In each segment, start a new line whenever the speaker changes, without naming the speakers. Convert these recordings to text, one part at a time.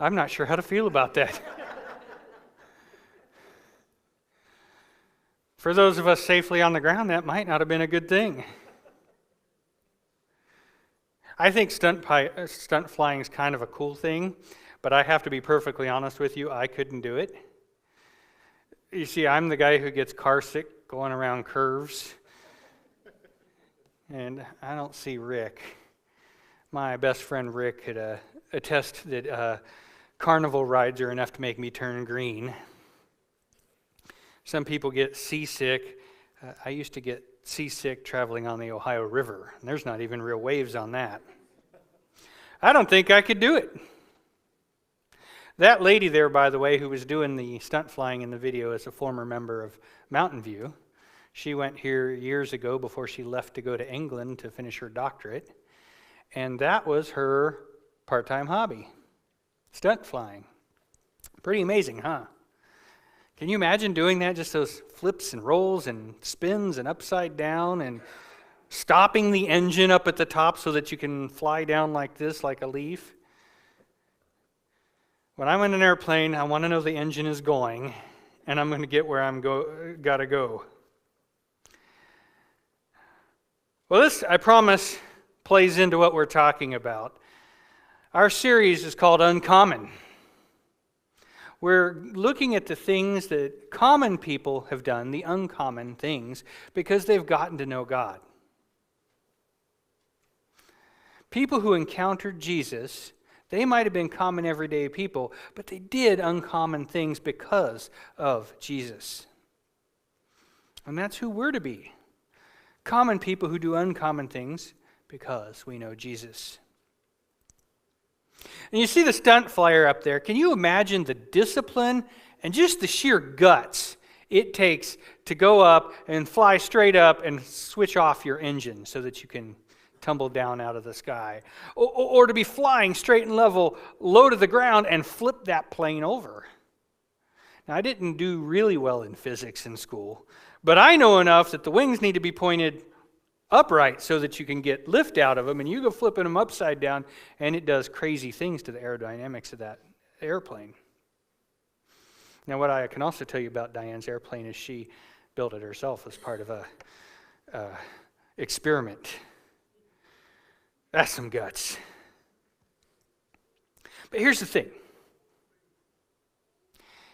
I'm not sure how to feel about that. For those of us safely on the ground, that might not have been a good thing. I think stunt flying is kind of a cool thing, but I have to be perfectly honest with you, I couldn't do it. You see, I'm the guy who gets car sick going around curves, and I don't see Rick. My best friend Rick could attest that carnival rides are enough to make me turn green. Some people get seasick. I used to get seasick traveling on the Ohio River, and there's not even real waves on that. I don't think I could do it. That lady there, by the way, who was doing the stunt flying in the video is a former member of Mountain View. She went here years ago before she left to go to England to finish her doctorate, and that was her part-time hobby, stunt flying. Pretty amazing, huh? Can you imagine doing that, just those flips and rolls and spins and upside down and stopping the engine up at the top so that you can fly down like this, like a leaf? When I'm in an airplane, I want to know the engine is going, and I'm going to get where I'm gotta go. Well, this, I promise, plays into what we're talking about. Our series is called Uncommon. We're looking at the things that common people have done, the uncommon things, because they've gotten to know God. People who encountered Jesus, they might have been common everyday people, but they did uncommon things because of Jesus. And that's who we're to be. Common people who do uncommon things because we know Jesus. And you see the stunt flyer up there. Can you imagine the discipline and just the sheer guts it takes to go up and fly straight up and switch off your engine so that you can tumble down out of the sky? Or to be flying straight and level, low to the ground, and flip that plane over. Now, I didn't do really well in physics in school, but I know enough that the wings need to be pointed upright so that you can get lift out of them, and you go flipping them upside down, and it does crazy things to the aerodynamics of that airplane. Now, what I can also tell you about Diane's airplane is she built it herself as part of a experiment. That's some guts. But here's the thing.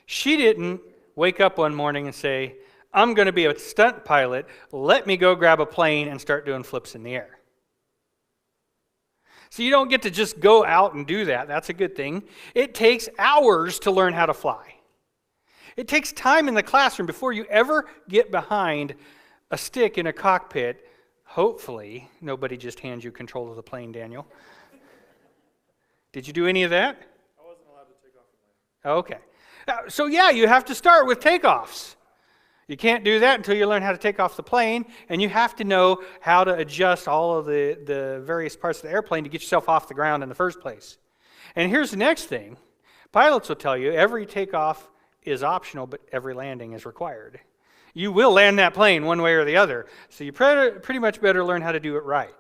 She didn't wake up one morning and say, I'm going to be a stunt pilot. Let me go grab a plane and start doing flips in the air. So you don't get to just go out and do that. That's a good thing. It takes hours to learn how to fly. It takes time in the classroom before you ever get behind a stick in a cockpit. Hopefully, nobody just hands you control of the plane, Daniel. Did you do any of that?
I wasn't allowed to take off the plane.
Okay. So yeah, you have to start with takeoffs. You can't do that until you learn how to take off the plane, and you have to know how to adjust all of the various parts of the airplane to get yourself off the ground in the first place. And here's the next thing. Pilots will tell you every takeoff is optional, but every landing is required. You will land that plane one way or the other, so you pretty much better learn how to do it right.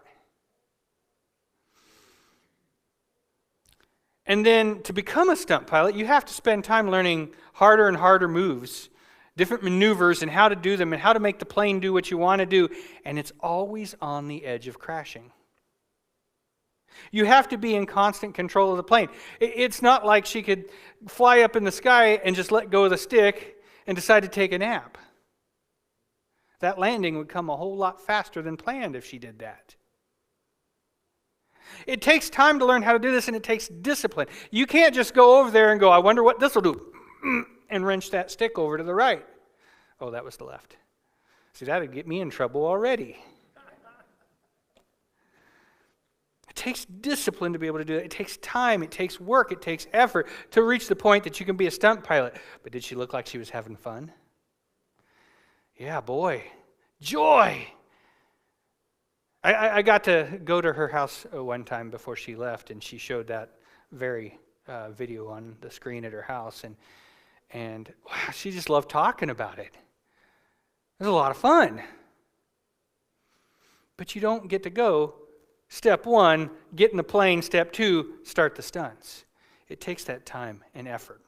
And then to become a stunt pilot, you have to spend time learning harder and harder moves, different maneuvers, and how to do them, and how to make the plane do what you want to do. And it's always on the edge of crashing. You have to be in constant control of the plane. It's not like she could fly up in the sky and just let go of the stick and decide to take a nap. That landing would come a whole lot faster than planned if she did that. It takes time to learn how to do this, and it takes discipline. You can't just go over there and go, I wonder what this will do, and wrench that stick over to the right. Oh, that was the left. See, that would get me in trouble already. It takes discipline to be able to do it. It takes time, it takes work, it takes effort to reach the point that you can be a stunt pilot. But did she look like she was having fun? Yeah, boy. Joy! I got to go to her house one time before she left, and she showed that very video on the screen at her house, and wow, she just loved talking about it. It was a lot of fun. But you don't get to go, step one, get in the plane, step two, start the stunts. It takes that time and effort.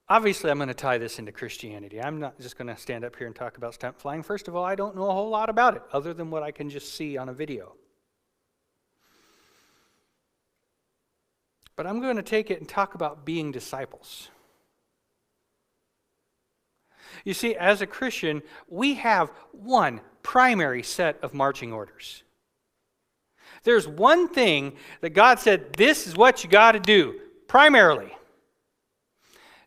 Obviously, I'm going to tie this into Christianity. I'm not just going to stand up here and talk about stunt flying. First of all, I don't know a whole lot about it, other than what I can just see on a video. But I'm going to take it and talk about being disciples. You see, as a Christian, we have one primary set of marching orders. There's one thing that God said, this is what you got to do, primarily.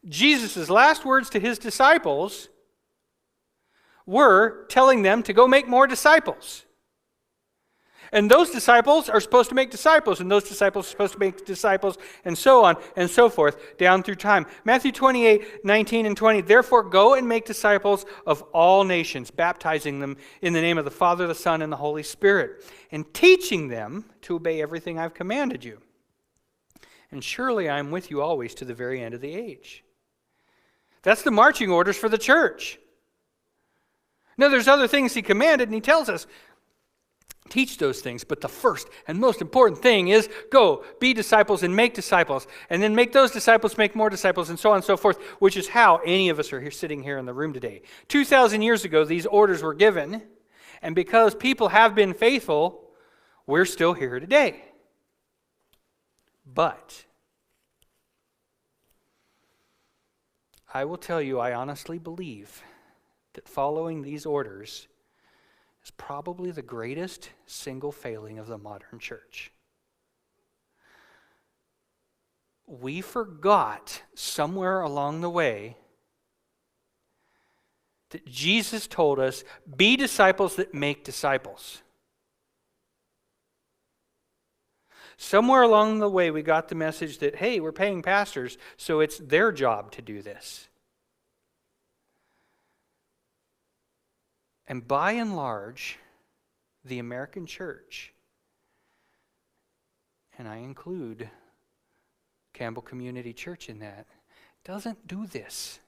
Jesus' last words to his disciples were telling them to go make more disciples. And those disciples are supposed to make disciples, and those disciples are supposed to make disciples, and so on and so forth, down through time. Matthew 28, 19 and 20, therefore go and make disciples of all nations, baptizing them in the name of the Father, the Son, and the Holy Spirit, and teaching them to obey everything I've commanded you. And surely I am with you always to the very end of the age. That's the marching orders for the church. Now, there's other things he commanded, and he tells us, teach those things, but the first and most important thing is go, be disciples and make disciples, and then make those disciples make more disciples, and so on and so forth, which is how any of us are here sitting here in the room today. 2,000 years ago, these orders were given, and because people have been faithful, we're still here today. But I will tell you, I honestly believe that following these orders is probably the greatest single failing of the modern church. We forgot somewhere along the way that Jesus told us, be disciples that make disciples. Somewhere along the way, we got the message that, hey, we're paying pastors, so it's their job to do this. And by and large, the American church, and I include Campbell Community Church in that, doesn't do this.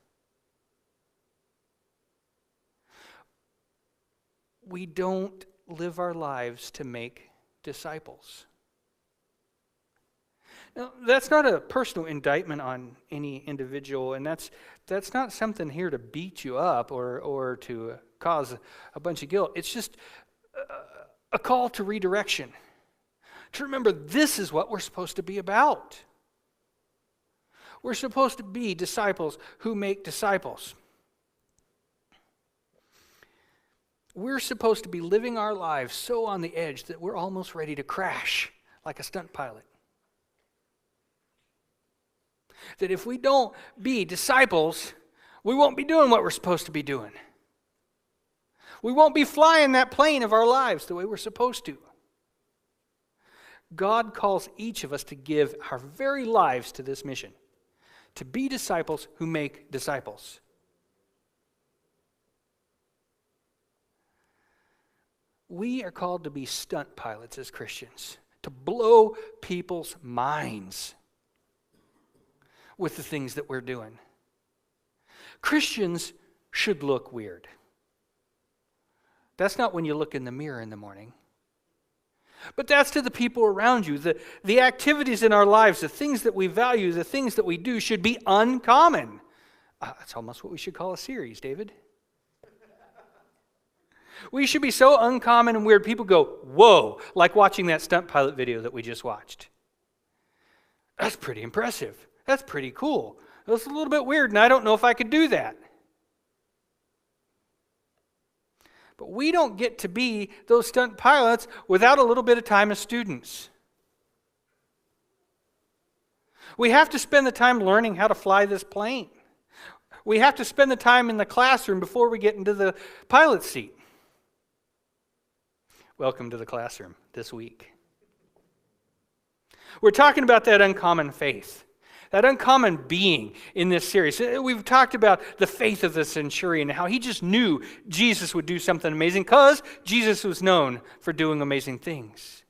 We don't live our lives to make disciples. Now, that's not a personal indictment on any individual, and that's not something here to beat you up or to cause a bunch of guilt. It's just a call to redirection. To remember, this is what we're supposed to be about. We're supposed to be disciples who make disciples. We're supposed to be living our lives so on the edge that we're almost ready to crash like a stunt pilot. That if we don't be disciples, we won't be doing what we're supposed to be doing. We won't be flying that plane of our lives the way we're supposed to. God calls each of us to give our very lives to this mission, to be disciples who make disciples. We are called to be stunt pilots as Christians, to blow people's minds with the things that we're doing. Christians should look weird. That's not when you look in the mirror in the morning. But that's to the people around you. The activities in our lives, the things that we value, the things that we do should be uncommon. That's almost what we should call a series, David. We should be so uncommon and weird, people go, whoa, like watching that stunt pilot video that we just watched. That's pretty impressive. That's pretty cool. That's a little bit weird, and I don't know if I could do that. But we don't get to be those stunt pilots without a little bit of time as students. We have to spend the time learning how to fly this plane. We have to spend the time in the classroom before we get into the pilot seat. Welcome to the classroom this week. We're talking about that uncommon faith, that uncommon being in this series. We've talked about the faith of the centurion, how he just knew Jesus would do something amazing because Jesus was known for doing amazing things.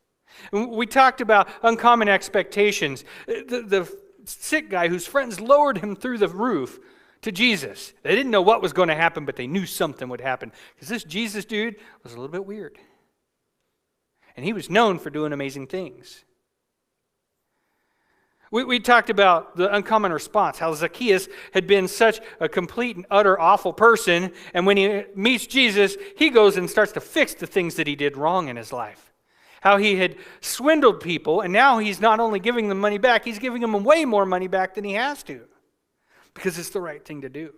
We talked about uncommon expectations. The sick guy whose friends lowered him through the roof to Jesus. They didn't know what was going to happen, but they knew something would happen because this Jesus dude was a little bit weird. And he was known for doing amazing things. We talked about the uncommon response, how Zacchaeus had been such a complete and utter awful person, and when he meets Jesus, he goes and starts to fix the things that he did wrong in his life. How he had swindled people, and now he's not only giving them money back, he's giving them way more money back than he has to, because it's the right thing to do.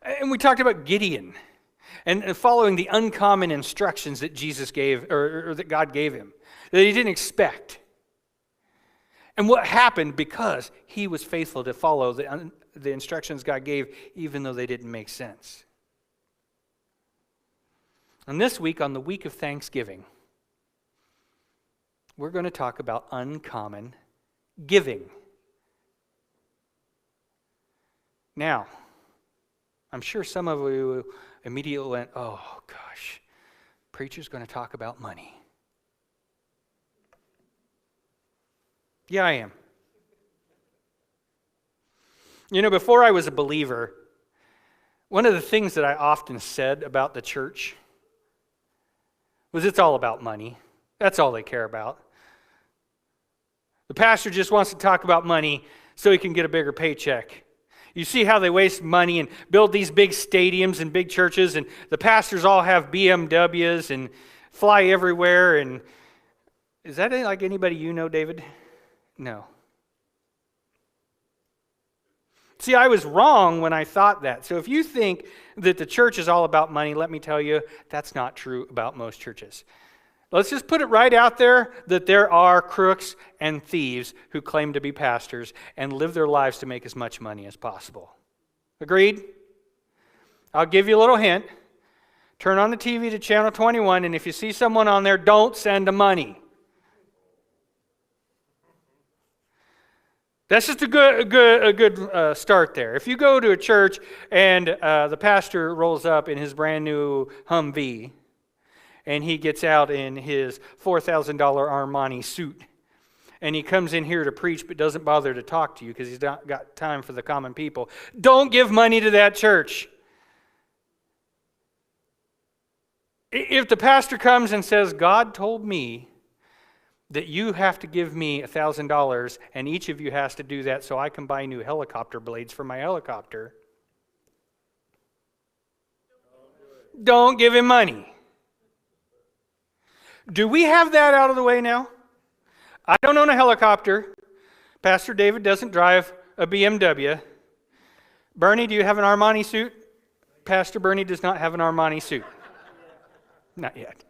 And we talked about Gideon, and following the uncommon instructions that Jesus gave, or that God gave him, that he didn't expect. And what happened because he was faithful to follow the instructions God gave, even though they didn't make sense. And this week, on the week of Thanksgiving, we're going to talk about uncommon giving. Now, I'm sure some of you immediately went, oh gosh, preacher's going to talk about money. Yeah, I am. You know, before I was a believer, one of the things that I often said about the church was it's all about money. That's all they care about. The pastor just wants to talk about money so he can get a bigger paycheck. You see how they waste money and build these big stadiums and big churches, and the pastors all have BMWs and fly everywhere. And is that like anybody you know, David? No. See, I was wrong when I thought that. So if you think that the church is all about money, let me tell you, that's not true about most churches. Let's just put it right out there that there are crooks and thieves who claim to be pastors and live their lives to make as much money as possible. Agreed? I'll give you a little hint. Turn on the TV to channel 21, and if you see someone on there, don't send them money. That's just a good start there. If you go to a church and the pastor rolls up in his brand new Humvee, and he gets out in his $4,000 Armani suit, and he comes in here to preach but doesn't bother to talk to you because he's not got time for the common people, don't give money to that church. If the pastor comes and says, God told me that you have to give me $1,000, and each of you has to do that so I can buy new helicopter blades for my helicopter, don't give him money. Do we have that out of the way now? I don't own a helicopter. Pastor David doesn't drive a BMW. Bernie, do you have an Armani suit? Pastor Bernie does not have an Armani suit. Not yet.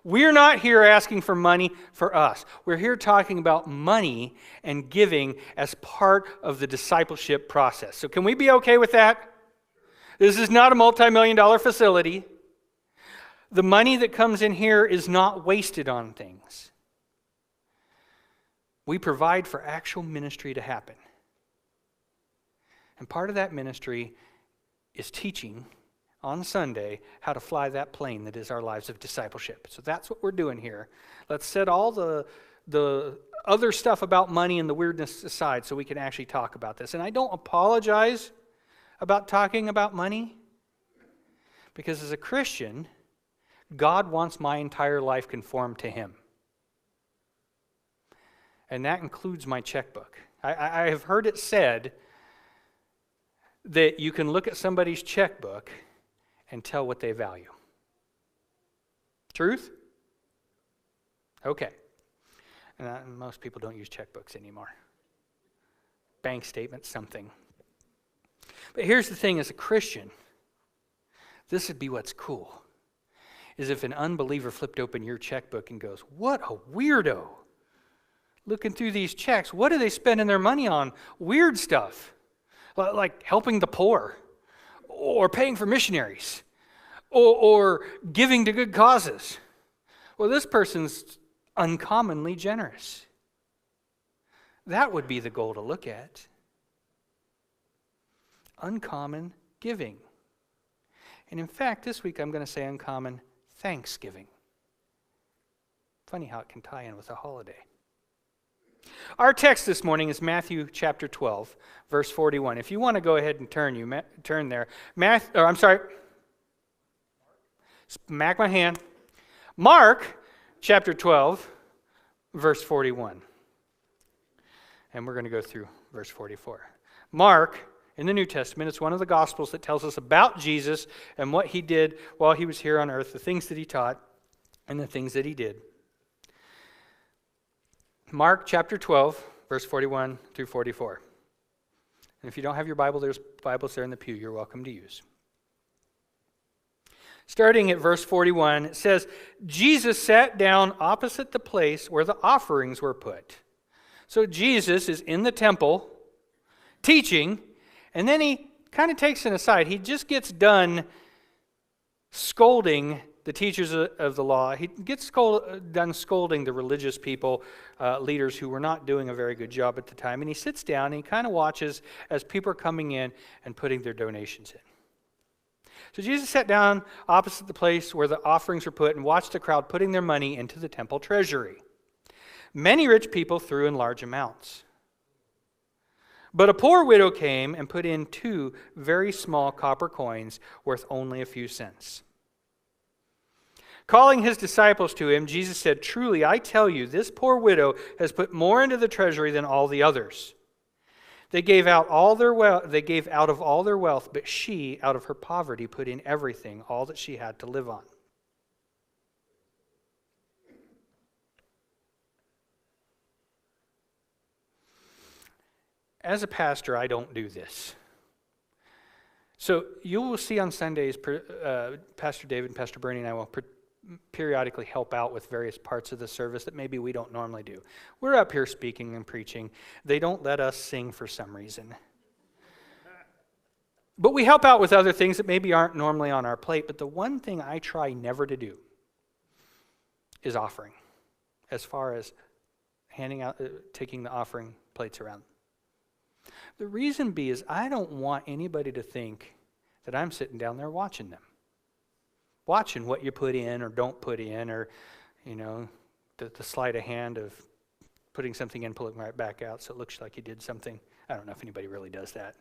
We're not here asking for money for us. We're here talking about money and giving as part of the discipleship process. So can we be okay with that? This is not a multi-million-dollar facility. The money that comes in here is not wasted on things. We provide for actual ministry to happen. And part of that ministry is teaching on Sunday how to fly that plane that is our lives of discipleship. So that's what we're doing here. Let's set all the other stuff about money and the weirdness aside so we can actually talk about this. And I don't apologize about talking about money, because as a Christian, God wants my entire life conformed to Him. And that includes my checkbook. I have heard it said that you can look at somebody's checkbook and tell what they value. Truth? Okay. And most people don't use checkbooks anymore. Bank statements, something. But here's the thing, as a Christian, this would be what's cool, is if an unbeliever flipped open your checkbook and goes, what a weirdo. Looking through these checks, what are they spending their money on? Weird stuff. Like helping the poor, or paying for missionaries, or giving to good causes. Well, this person's uncommonly generous. That would be the goal to look at. Uncommon giving. And in fact, this week I'm going to say uncommon thanksgiving. Funny how it can tie in with a holiday. Our text this morning is Matthew chapter 12, verse 41. If you want to go ahead and turn there. Smack my hand. Mark chapter 12, verse 41. And we're going to go through verse 44. Mark, in the New Testament, it's one of the Gospels that tells us about Jesus and what he did while he was here on earth, the things that he taught and the things that he did. Mark chapter 12, verse 41 through 44. And if you don't have your Bible, there's Bibles there in the pew you're welcome to use. Starting at verse 41, it says, Jesus sat down opposite the place where the offerings were put. So Jesus is in the temple teaching, and then he kind of takes an aside. He just gets done scolding the teachers of the law. He gets done scolding the religious people, leaders who were not doing a very good job at the time. And he sits down and he kind of watches as people are coming in and putting their donations in. So Jesus sat down opposite the place where the offerings were put and watched the crowd putting their money into the temple treasury. Many rich people threw in large amounts. But a poor widow came and put in 2 very small copper coins worth only a few cents. Calling his disciples to him, Jesus said, "Truly, I tell you, this poor widow has put more into the treasury than all the others. They gave out of all their wealth, but she, out of her poverty, put in everything, all that she had to live on." As a pastor, I don't do this. So you will see on Sundays, Pastor David and Pastor Bernie and I will periodically help out with various parts of the service that maybe we don't normally do. We're up here speaking and preaching. They don't let us sing for some reason. But we help out with other things that maybe aren't normally on our plate. But the one thing I try never to do is offering, as far as handing out, taking the offering plates around. The reason being is I don't want anybody to think that I'm sitting down there watching them. Watching what you put in or don't put in, or, the sleight of hand of putting something in, pulling right back out so it looks like you did something. I don't know if anybody really does that.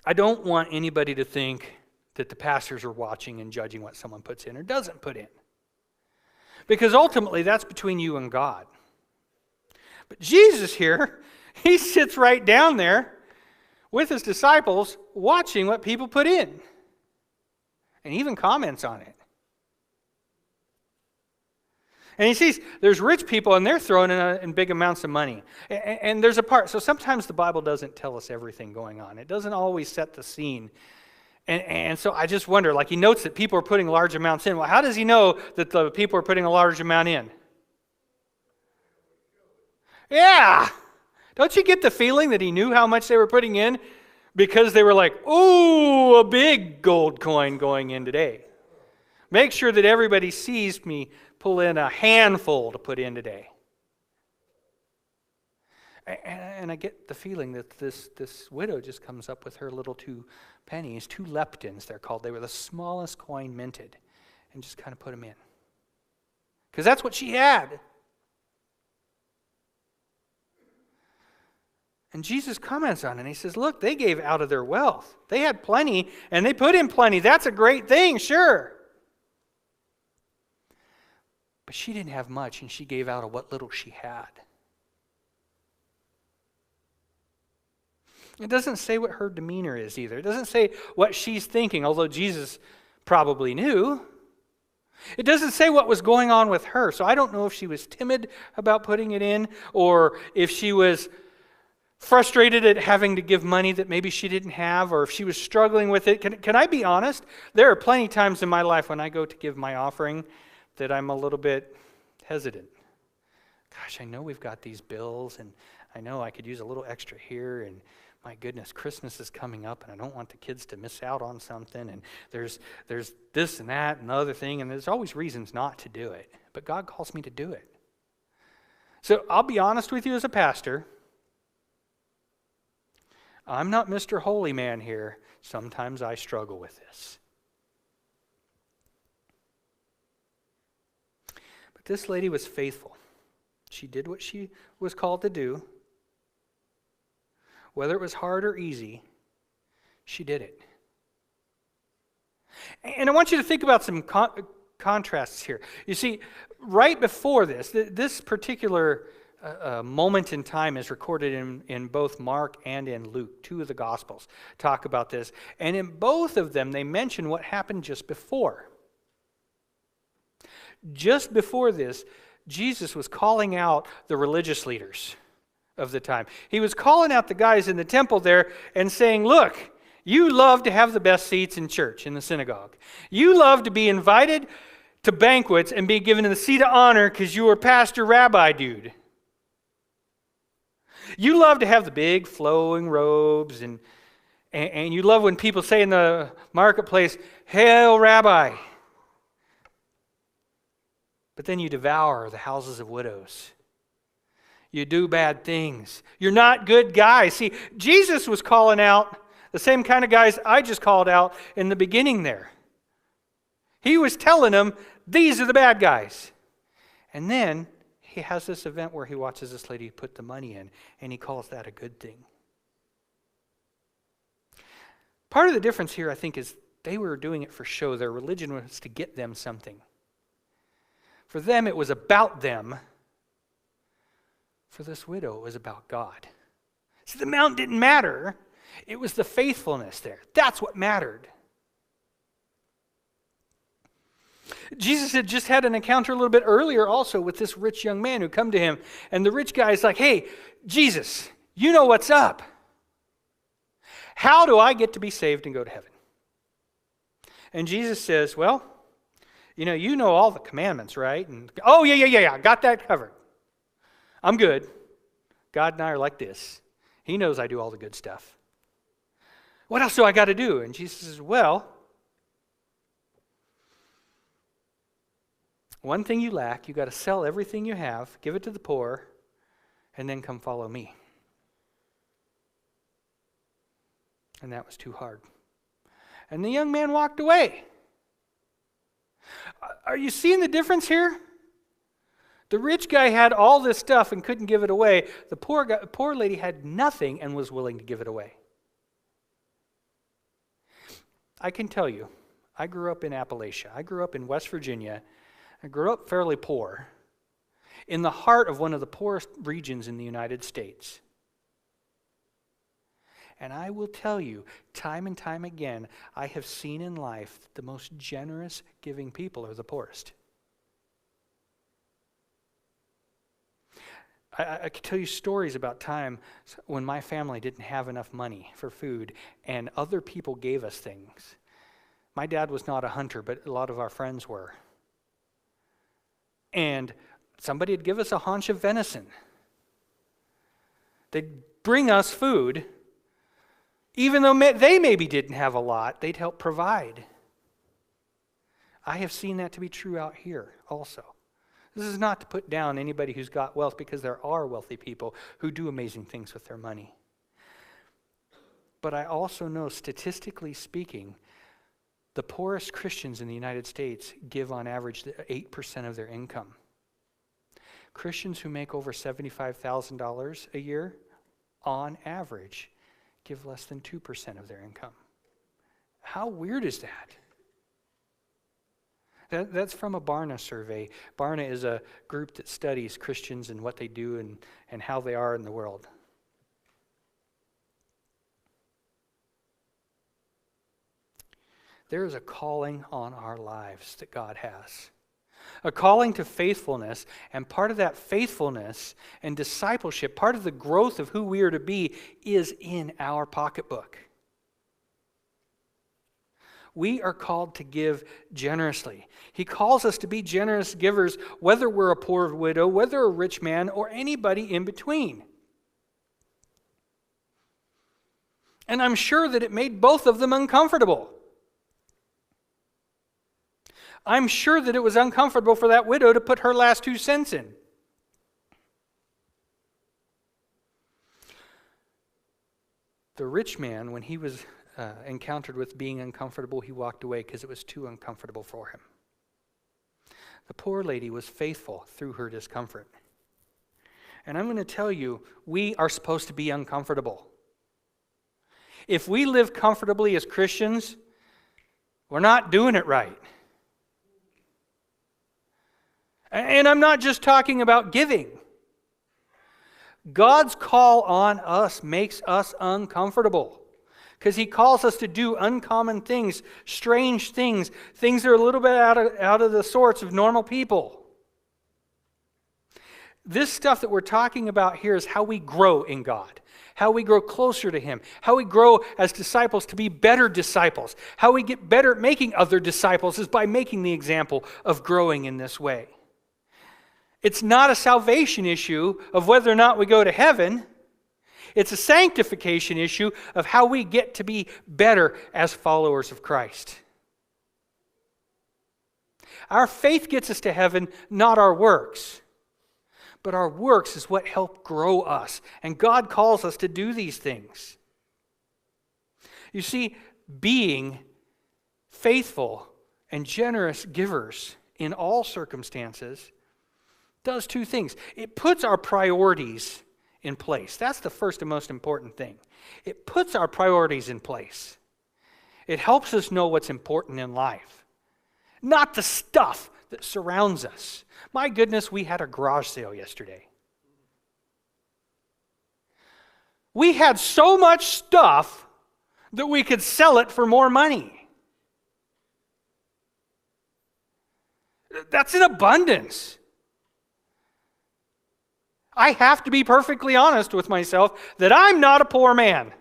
I don't want anybody to think that the pastors are watching and judging what someone puts in or doesn't put in. Because ultimately that's between you and God. But Jesus here, he sits right down there with his disciples watching what people put in. And even comments on it. And he sees there's rich people and they're throwing in big amounts of money. And there's a part. So sometimes the Bible doesn't tell us everything going on. It doesn't always set the scene. And so I just wonder, he notes that people are putting large amounts in. Well, how does he know that the people are putting a large amount in? Yeah. Don't you get the feeling that he knew how much they were putting in? Because they were like, "Ooh, a big gold coin going in today. Make sure that everybody sees me pull in a handful to put in today." And I get the feeling that this widow just comes up with her little 2 pennies, 2 leptons they're called. They were the smallest coin minted, and just kind of put them in. Because that's what she had. And Jesus comments on it, and he says, look, they gave out of their wealth. They had plenty, and they put in plenty. That's a great thing, sure. But she didn't have much, and she gave out of what little she had. It doesn't say what her demeanor is either. It doesn't say what she's thinking, although Jesus probably knew. It doesn't say what was going on with her, so I don't know if she was timid about putting it in, or if she was frustrated at having to give money that maybe she didn't have, or if she was struggling with it. Can I be honest? There are plenty of times in my life when I go to give my offering that I'm a little bit hesitant. Gosh, I know we've got these bills, and I know I could use a little extra here, and my goodness, Christmas is coming up, and I don't want the kids to miss out on something, and there's this and that and the other thing, and there's always reasons not to do it. But God calls me to do it. So I'll be honest with you as a pastor. I'm not Mr. Holy Man here. Sometimes I struggle with this. But this lady was faithful. She did what she was called to do. Whether it was hard or easy, she did it. And I want you to think about some contrasts here. You see, right before this particular moment in time is recorded in both Mark and in Luke. Two of the Gospels talk about this. And in both of them, they mention what happened just before. Just before this, Jesus was calling out the religious leaders of the time. He was calling out the guys in the temple there and saying, look, you love to have the best seats in church, in the synagogue. You love to be invited to banquets and be given the seat of honor because you were pastor rabbi dude. You love to have the big flowing robes and you love when people say in the marketplace, "Hail, Rabbi." But then you devour the houses of widows. You do bad things. You're not good guys. See, Jesus was calling out the same kind of guys I just called out in the beginning there. He was telling them, these are the bad guys. And then he has this event where he watches this lady put the money in, and he calls that a good thing. Part of the difference here, I think, is they were doing it for show. Their religion was to get them something. For them, it was about them. For this widow, it was about God. See, the amount didn't matter. It was the faithfulness there. That's what mattered. Jesus had just had an encounter a little bit earlier also with this rich young man who come to him. And the rich guy is like, hey, Jesus, you know what's up. How do I get to be saved and go to heaven? And Jesus says, well, you know all the commandments, right? And oh, yeah, I got that covered. I'm good. God and I are like this. He knows I do all the good stuff. What else do I got to do? And Jesus says, well, one thing you lack, you got to sell everything you have, give it to the poor, and then come follow me. And that was too hard. And the young man walked away. Are you seeing the difference here? The rich guy had all this stuff and couldn't give it away. The poor lady had nothing and was willing to give it away. I can tell you, I grew up in Appalachia. I grew up in West Virginia. I grew up fairly poor, in the heart of one of the poorest regions in the United States. And I will tell you, time and time again, I have seen in life that the most generous, giving people are the poorest. I could tell you stories about time when my family didn't have enough money for food and other people gave us things. My dad was not a hunter, but a lot of our friends were. And somebody would give us a haunch of venison. They'd bring us food. Even though they maybe didn't have a lot, they'd help provide. I have seen that to be true out here also. This is not to put down anybody who's got wealth, because there are wealthy people who do amazing things with their money. But I also know, statistically speaking, the poorest Christians in the United States give on average 8% of their income. Christians who make over $75,000 a year, on average, give less than 2% of their income. How weird is that? That's from a Barna survey. Barna is a group that studies Christians and what they do and how they are in the world. There is a calling on our lives that God has. A calling to faithfulness, and part of that faithfulness and discipleship, part of the growth of who we are to be, is in our pocketbook. We are called to give generously. He calls us to be generous givers, whether we're a poor widow, whether a rich man, or anybody in between. And I'm sure that it made both of them uncomfortable. I'm sure that it was uncomfortable for that widow to put her last 2 cents in. The rich man, when he was encountered with being uncomfortable, he walked away because it was too uncomfortable for him. The poor lady was faithful through her discomfort. And I'm going to tell you, we are supposed to be uncomfortable. If we live comfortably as Christians, we're not doing it right. And I'm not just talking about giving. God's call on us makes us uncomfortable because he calls us to do uncommon things, strange things, things that are a little bit out of the sorts of normal people. This stuff that we're talking about here is how we grow in God, how we grow closer to him, how we grow as disciples to be better disciples, how we get better at making other disciples is by making the example of growing in this way. It's not a salvation issue of whether or not we go to heaven. It's a sanctification issue of how we get to be better as followers of Christ. Our faith gets us to heaven, not our works. But our works is what help grow us. And God calls us to do these things. You see, being faithful and generous givers in all circumstances does two things. It puts our priorities in place. That's the first and most important thing. It puts our priorities in place. It helps us know what's important in life, not the stuff that surrounds us. My goodness, we had a garage sale yesterday. We had so much stuff that we could sell it for more money. That's an abundance. I have to be perfectly honest with myself that I'm not a poor man.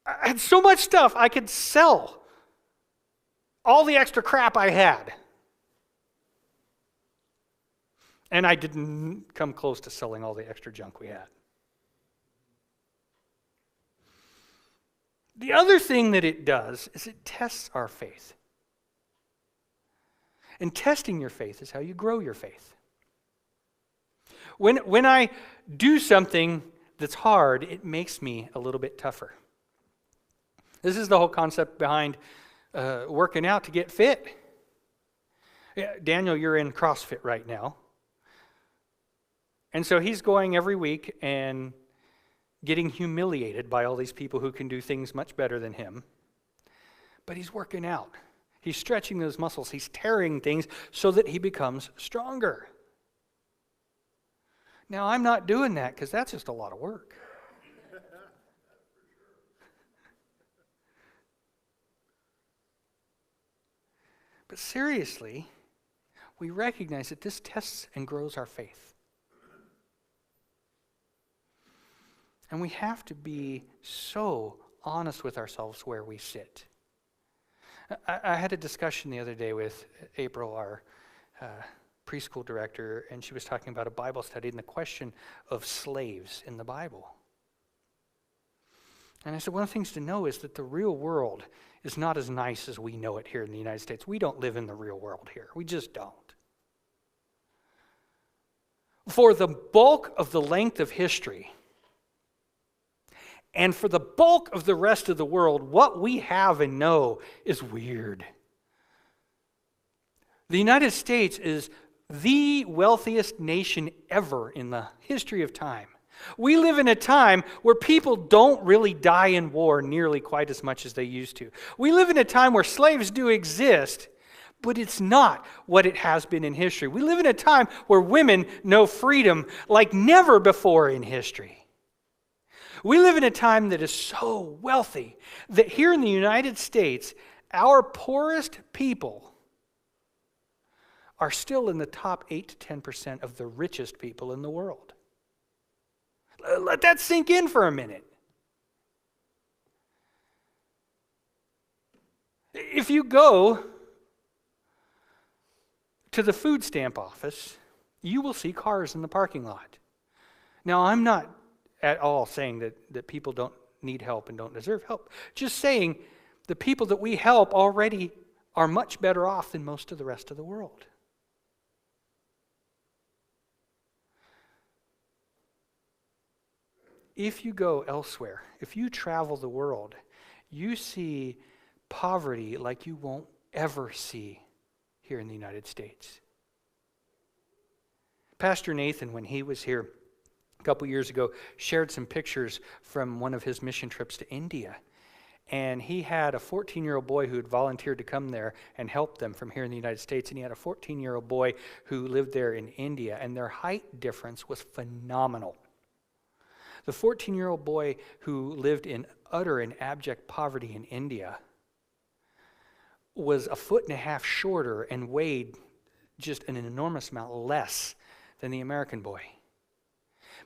I had so much stuff I could sell all the extra crap I had. And I didn't come close to selling all the extra junk we had. The other thing that it does is it tests our faith. And testing your faith is how you grow your faith. When I do something that's hard, it makes me a little bit tougher. This is the whole concept behind working out to get fit. Yeah, Daniel, you're in CrossFit right now. And so he's going every week and getting humiliated by all these people who can do things much better than him. But he's working out. He's stretching those muscles. He's tearing things so that he becomes stronger. Now, I'm not doing that because that's just a lot of work. But seriously, we recognize that this tests and grows our faith. And we have to be so honest with ourselves where we sit. I had a discussion the other day with April, our preschool director, and she was talking about a Bible study and the question of slaves in the Bible. And I said, one of the things to know is that the real world is not as nice as we know it here in the United States. We don't live in the real world here. We just don't. For the bulk of the length of history, and for the bulk of the rest of the world, what we have and know is weird. The United States is the wealthiest nation ever in the history of time. We live in a time where people don't really die in war nearly quite as much as they used to. We live in a time where slaves do exist, but it's not what it has been in history. We live in a time where women know freedom like never before in history. We live in a time that is so wealthy that here in the United States, our poorest people are still in the top 8 to 10% of the richest people in the world. Let that sink in for a minute. If you go to the food stamp office, you will see cars in the parking lot. Now, I'm not at all saying that people don't need help and don't deserve help. Just saying the people that we help already are much better off than most of the rest of the world. If you go elsewhere, if you travel the world, you see poverty like you won't ever see here in the United States. Pastor Nathan, when he was here a couple years ago, shared some pictures from one of his mission trips to India. And he had a 14-year-old boy who had volunteered to come there and help them from here in the United States. And he had a 14-year-old boy who lived there in India. And their height difference was phenomenal. The 14-year-old boy who lived in utter and abject poverty in India was 1.5 feet shorter and weighed just an enormous amount less than the American boy,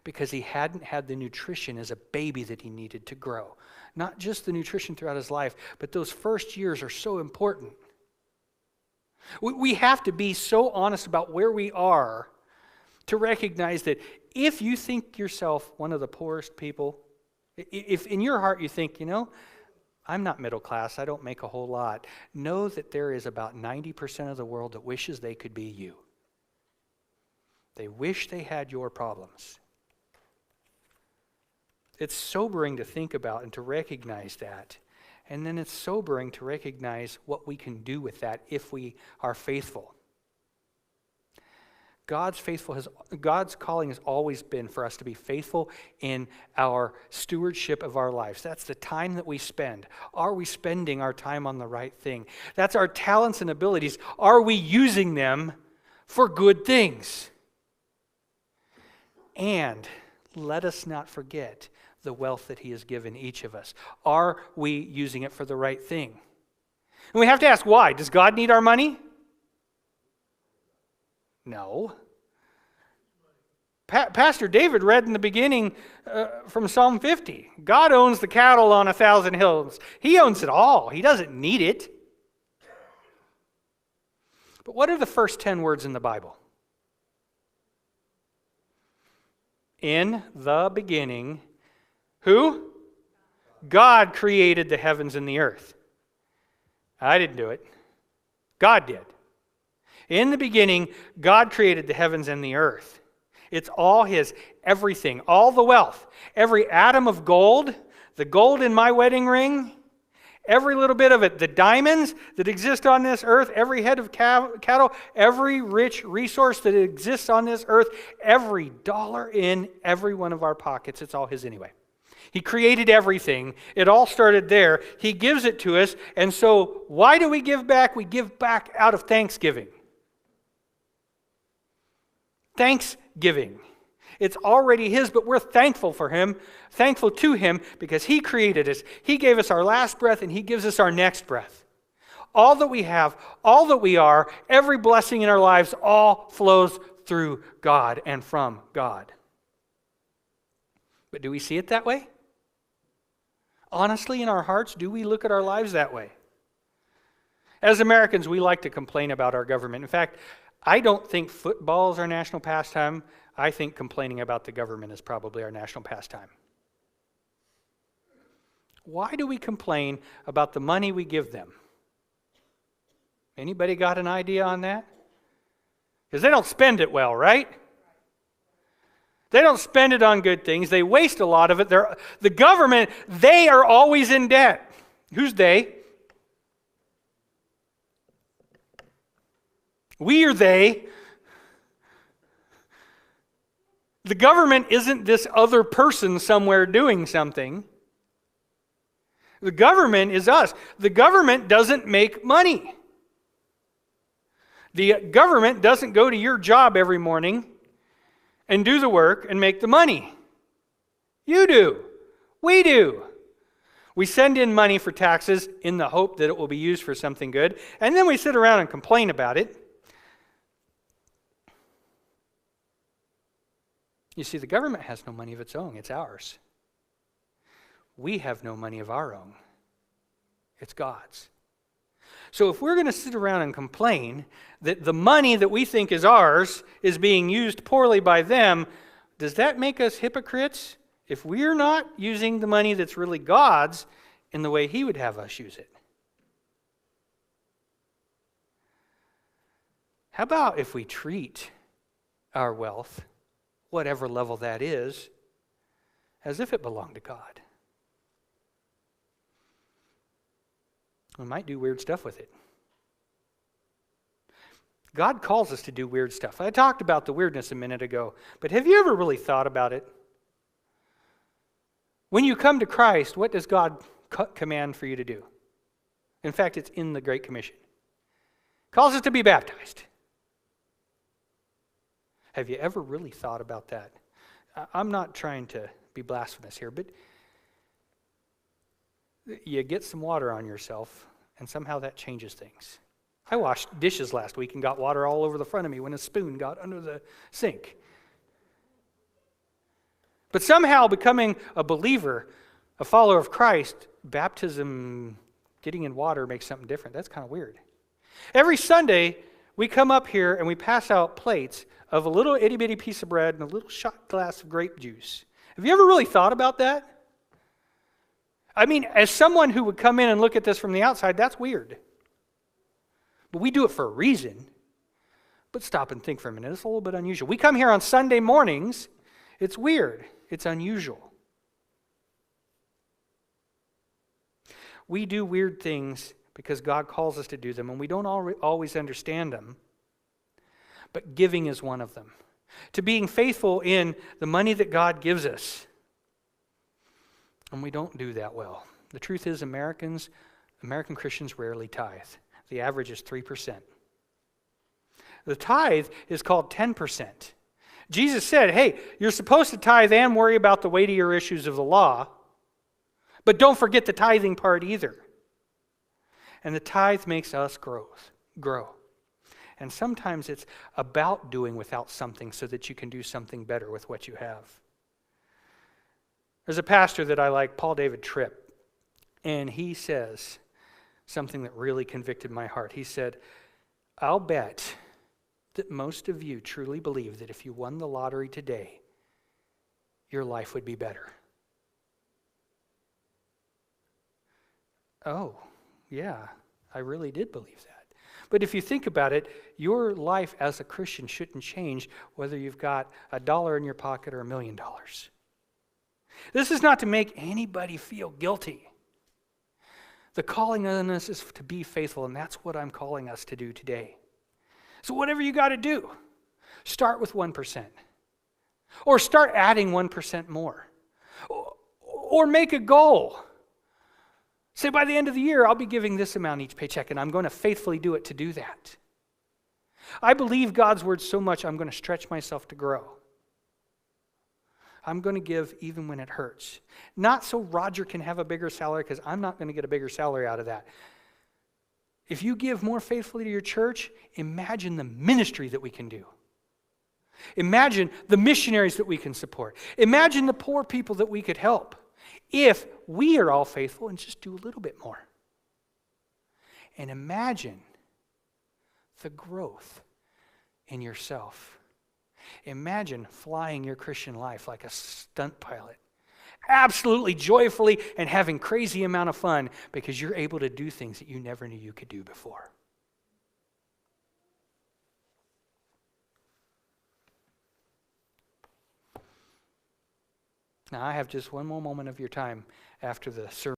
because he hadn't had the nutrition as a baby that he needed to grow. Not just the nutrition throughout his life, but those first years are so important. We have to be so honest about where we are to recognize that if you think yourself one of the poorest people, if in your heart you think, I'm not middle class, I don't make a whole lot, know that there is about 90% of the world that wishes they could be you. They wish they had your problems. It's sobering to think about and to recognize that. And then it's sobering to recognize what we can do with that if we are faithful. God's calling has always been for us to be faithful in our stewardship of our lives. That's the time that we spend. Are we spending our time on the right thing? That's our talents and abilities. Are we using them for good things? And let us not forget the wealth that he has given each of us. Are we using it for the right thing? And we have to ask why. Does God need our money? No. Pastor David read in the beginning from Psalm 50. God owns the cattle on 1,000 hills. He owns it all. He doesn't need it. But what are the first 10 words in the Bible? In the beginning, who? God created the heavens and the earth. I didn't do it. God did. In the beginning, God created the heavens and the earth. It's all his, everything, all the wealth. Every atom of gold, the gold in my wedding ring, every little bit of it, the diamonds that exist on this earth, every head of cattle, every rich resource that exists on this earth, every dollar in every one of our pockets, it's all his anyway. He created everything. It all started there. He gives it to us. And so why do we give back? We give back out of thanksgiving. Thanksgiving. It's already his, but we're thankful for him, thankful to him because he created us. He gave us our last breath and he gives us our next breath. All that we have, all that we are, every blessing in our lives, all flows through God and from God. But do we see it that way? Honestly, in our hearts, do we look at our lives that way? As Americans, we like to complain about our government. In fact, I don't think football is our national pastime. I think complaining about the government is probably our national pastime. Why do we complain about the money we give them? Anybody got an idea on that? Because they don't spend it well, right? They don't spend it on good things. They waste a lot of it. The government, they are always in debt. Who's they? We are they. The government isn't this other person somewhere doing something. The government is us. The government doesn't make money. The government doesn't go to your job every morning and do the work and make the money. You do. We do. We send in money for taxes in the hope that it will be used for something good, and then we sit around and complain about it. You see, the government has no money of its own. It's ours. We have no money of our own. It's God's. So if we're going to sit around and complain that the money that we think is ours is being used poorly by them, does that make us hypocrites? If we're not using the money that's really God's in the way he would have us use it? How about if we treat our wealth, whatever level that is, as if it belonged to God? We might do weird stuff with it. God calls us to do weird stuff. I talked about the weirdness a minute ago, but have you ever really thought about it? When you come to Christ, what does God command for you to do. In fact, it's in the Great Commission. Calls us to be baptized. Have you ever really thought about that? I'm not trying to be blasphemous here, but you get some water on yourself, and somehow that changes things. I washed dishes last week and got water all over the front of me when a spoon got under the sink. But somehow becoming a believer, a follower of Christ, baptism, getting in water makes something different. That's kind of weird. Every Sunday, we come up here and we pass out plates of a little itty-bitty piece of bread and a little shot glass of grape juice. Have you ever really thought about that? I mean, as someone who would come in and look at this from the outside, that's weird. But we do it for a reason. But stop and think for a minute. It's a little bit unusual. We come here on Sunday mornings. It's weird. It's unusual. We do weird things because God calls us to do them, and we don't always understand them. But giving is one of them. To being faithful in the money that God gives us. And we don't do that well. The truth is, American Christians rarely tithe. The average is 3%. The tithe is called 10%. Jesus said, hey, you're supposed to tithe and worry about the weightier issues of the law, but don't forget the tithing part either. And the tithe makes us grow. And sometimes it's about doing without something so that you can do something better with what you have. There's a pastor that I like, Paul David Tripp, and he says something that really convicted my heart. He said, I'll bet that most of you truly believe that if you won the lottery today, your life would be better. Oh, yeah, I really did believe that. But if you think about it, your life as a Christian shouldn't change whether you've got $1 in your pocket or $1 million. This is not to make anybody feel guilty. The calling on us is to be faithful, and that's what I'm calling us to do today. So whatever you got to do, start with 1%. Or start adding 1% more. Or make a goal. Say, by the end of the year, I'll be giving this amount each paycheck, and I'm going to faithfully do it to do that. I believe God's word so much, I'm going to stretch myself to grow. I'm going to give even when it hurts. Not so Rodger can have a bigger salary, because I'm not going to get a bigger salary out of that. If you give more faithfully to your church, imagine the ministry that we can do. Imagine the missionaries that we can support. Imagine the poor people that we could help if we are all faithful and just do a little bit more. And imagine the growth in yourself. Imagine flying your Christian life like a stunt pilot, absolutely joyfully and having crazy amount of fun because you're able to do things that you never knew you could do before. Now, I have just one more moment of your time after the sermon.